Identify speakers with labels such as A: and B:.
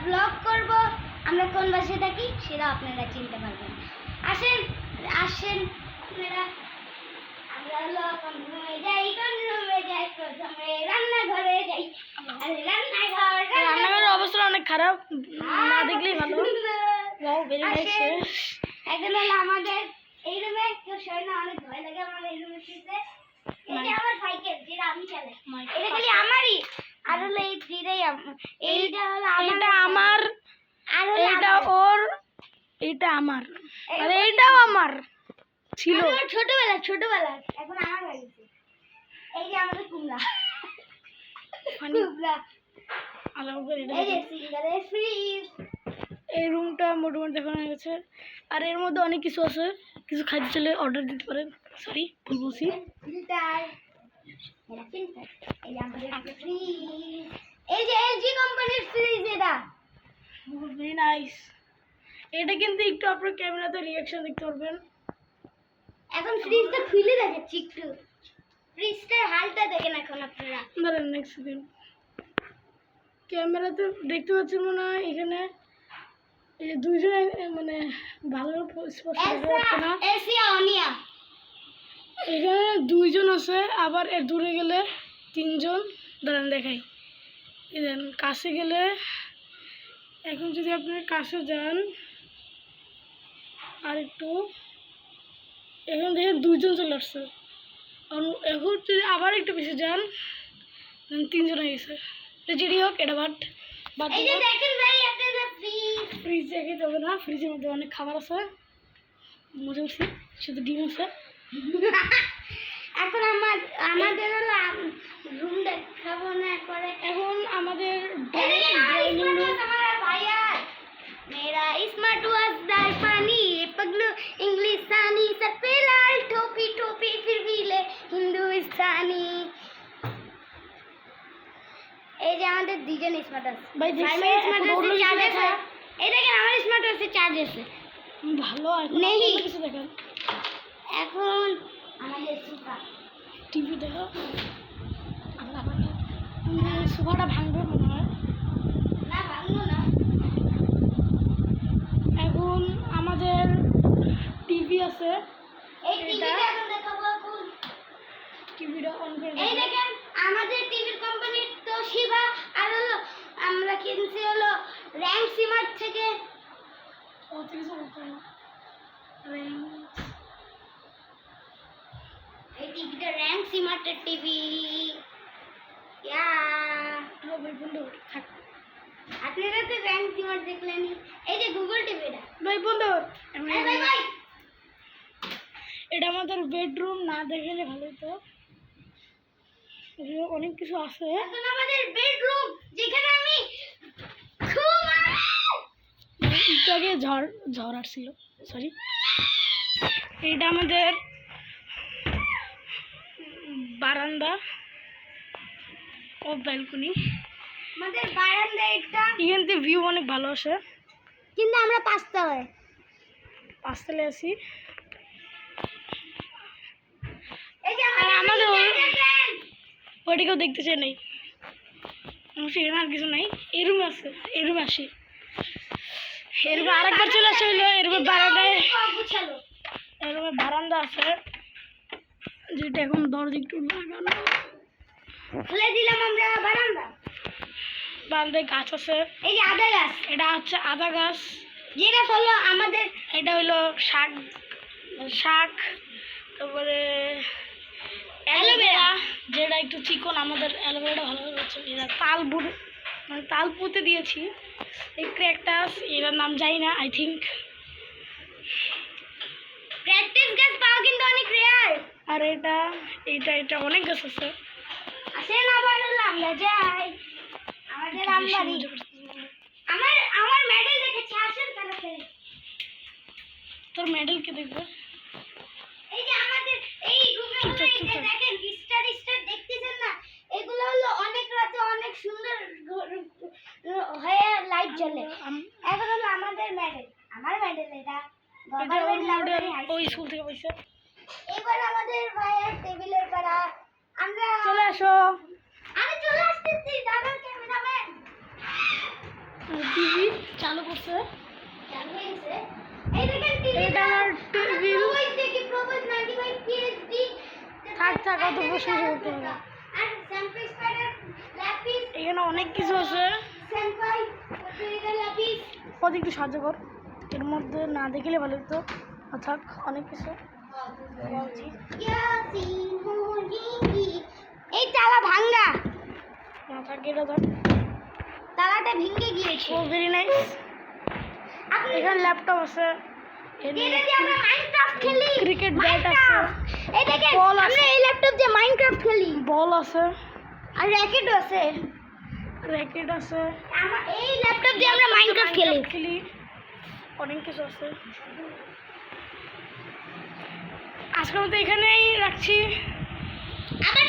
A: Blog করব আমরা কোন বাসায় থাকি সেটা আপনারা চিনতে পারবেন। আসেন আসেন আপনারা। আমরা হলো কোন রুমে যাই প্রথমে রান্নাঘরে যাই। আরে
B: রান্নাঘরের অবস্থা অনেক খারাপ, না দেখলেই ভালো। Wow, very nice.
A: এখন হলো আমাদের এই রুমে কেউ শোয় না, অনেক ভয় লাগে আমার এই রুমে শুতে। এই যে আমার সাইকেল যেটা আমি চালাই, এটা খালি আমারই। আর হলো এই থ্রিটাই এইটা হলো
B: এটা আমার,
A: আর
B: এটা ওর, এটা আমার, আর এইটাও আমার ছিল
A: ছোটবেলা এখন আমার হয়ে গেছে। এই যে আমাদের কুমড়া এই যে সিঙ্গারের ফ্রিজ।
B: এই রুমটা মোটামুটি দেখানো হয়ে গেছে। আর এর মধ্যে অনেক কিছু আছে, কিছু খাদ্য চলে অর্ডার দিতে পারেন। সরি, ভুল বলছি।
A: ফিল্টার, এটা ফিল্টার। এই যে আমাদের ফ্রিজ, এই যে এলজি কোম্পানির ফ্রিজ এটা।
B: Very nice. এটা কিন্তু একটু আপনার ক্যামেরাতে রিঅ্যাকশন দেখতে পারবেন।
A: এখন ফ্রিজটা খুলে দেখাচ্ছি একটু, ফ্রিজটার হালটা দেখেন এখন আপনারা।
B: দাঁড়ান নেক্সট দিন ক্যামেরাতে দেখতে পাচ্ছেন মনে হয়। এখানে এই যে দুইজনে মানে ভালো স্পষ্ট দেখা যাচ্ছে না।
A: এসিয়া অনিয়া
B: এখানে দুইজন আছে, আবার এর দূরে গেলে তিনজন। দাঁড়ান দেখাই। দেন কাছে গেলে, এখন যদি আপনার কাছে যান আর একটু, এখন দেখেন দুইজন চলে আসছে। এখন যদি আবার একটু বেশি যান, তিনজন হয়ে গেছে। যেটি হোক, এটা বাট
A: এই যে দেখেন ভাই আপনারা
B: ফ্রিজ দেখে তবে না, ফ্রিজের মধ্যে অনেক খাবার আছে, মজা করছি, শুধু ডিম আছে।
A: এখন আমাদের হলো রুম দেখাবো না করে।
B: এখন আমাদের
A: मेरा स्मार्ट वॉच दाल पानी पगलू इंग्लिश सानी सर पे लाल टोपी टोपी फिर भी ले हिंदुस्तानी। এই যে আমাদের দুইজন স্মার্ট ওয়াচ
B: ভাই
A: স্মার্ট ওয়াচে চার্জ আছে। এই দেখেন আমার স্মার্ট ওয়াচে চার্জ আছে
B: ভালো। আর
A: নেই
B: কিছু দেখেন।
A: এখন আমাদের সুপার
B: টিভি দেখো। সোফাটা ভাঙবে মনে হয়।
A: না ভাঙবো না।
B: এখন আমাদের টিভি আছে।
A: এই টিভিটা এখন দেখাবো। এখন
B: টিভিটা অন করে
A: এই দেখেন আমাদের টিভির কোম্পানি তোশিবা। আর হলো আমরা কিনছি হলো র্যাঙ্ক সিমার্ট থেকে।
B: কত কিছু বলতে হবে।
A: এই টিভিটা র্যাঙ্ক সিমার্টের টিভি। ইয়া
B: থাক।
A: আপনারা তো র্যাঙ্ক সিমার্ট দেখলেন। এই যে গুগল টিভিটা
B: ভাই বন্ধু,
A: ভাই ভাই
B: এটা আমাদের বেডরুম। না দেখলে ভালো তো, অনেক কিছু আছে।
A: এখন আমাদের বেডরুম যেখানে আমি ঘুমাই।
B: একটু আগে ঝড় আসছিল, সরি। এটা আমাদের বারান্দা ও ব্যালকনি।
A: আমাদের বারান্দা এটা,
B: এখান থেকে ভিউ অনেক ভালো আসে।
A: কিন্তু আমরা পাঁচতলায়
B: আছি।
A: এই যে
B: আর আমাদের
A: দেখেন
B: ওইটা কেউ দেখতে চাই নাই, সেখানে আর কিছু নাই। এই রুমে আছে, এই রুমে আসি। এর রুমে আরেকবার চলে আসা হইলো। এর রুমে বারান্দায়,
A: গুছালো।
B: এর রুমে বারান্দা আছে, যেটা এখন দরজা একটু লাগানো।
A: খুলে দিলাম আমরা বারান্দা।
B: বারান্দায় গাছ আছে।
A: এই যে আদা গাছ,
B: এটা হচ্ছে আদা গাছ,
A: যেটা হলো আমাদের।
B: এটা হইলো শাক। তারপরে অ্যালোভেরা, যেটা একটু চিকন। আমাদের অ্যালোভেরাটা ভালো হচ্ছে। এরা মানে তাল পুঁতে দিয়েছি। এই ক্র্যাকটাস, এটার নাম জানি না, আই থিঙ্ক।
A: প্র্যাকটিস গাছ পাওয়া কিন্তু অনেক রেয়ার।
B: আর এটা অনেক গাছ আছে।
A: আসেন আবার হলো আমরা যাই আমাদের আমবাড়ি। আমার মেডেল দেখেছি, আসেন তাড়াতাড়ি।
B: তোর মেডেল কে দেখবে?
A: এই যে আমাদের এই রুমে হলো এই যে দেখেন স্টার দেখতেছেন না, এগুলো হলো অনেক রাতে অনেক সুন্দর হয়ে লাইট জ্বলে। এখন হলো আমাদের মেডেল, আমার মেডেল এটা
B: ওই স্কুল থেকে পাইছে।
A: এবার আমাদের ভাইয়ের টেবিলের পাড়া। আমরা
B: চলে আসো।
A: আমি চলে আসতেছি দাদা ক্যামেরাম্যান।
B: টিভি চালু করছে।
A: চালু হয়েছে। এই দেখেন
B: এটা আমার টেবিল।
A: প্রোভাইস 95 পিএইচডি।
B: থাক অত প্রশ্ন করতে হবে না।
A: আর স্যাম্পল স্পাইডার ল্যাপিস
B: এখানে অনেক কিছু আছে।
A: স্যাম্পল এটা ল্যাপিস।
B: ওদের একটু সাহায্য কর, এর মধ্যে না দেখলে ভালো হতো। থাক অনেক কিছু।
A: এই তালা ভাঙ্গা,
B: না থাক এটা ধর।
A: তালাটা ভেঙে গিয়েছে।
B: ও ভেরি নাইস। এখানে ল্যাপটপ আছে,
A: এটা দিয়ে আমরা মাইনক্রাফট খেলি।
B: ক্রিকেট ব্যাট আছে,
A: এই দেখেন
B: বল আছে।
A: আমরা এই ল্যাপটপ দিয়ে মাইনক্রাফট খেলি।
B: বল আছে,
A: আর র্যাকেটও আছে।
B: র্যাকেট আছে।
A: আমার এই ল্যাপটপ দিয়ে আমরা মাইনক্রাফট খেলি।
B: অনেক কিছু আছে। আজকের মতো এখানেই রাখছি।
A: আবার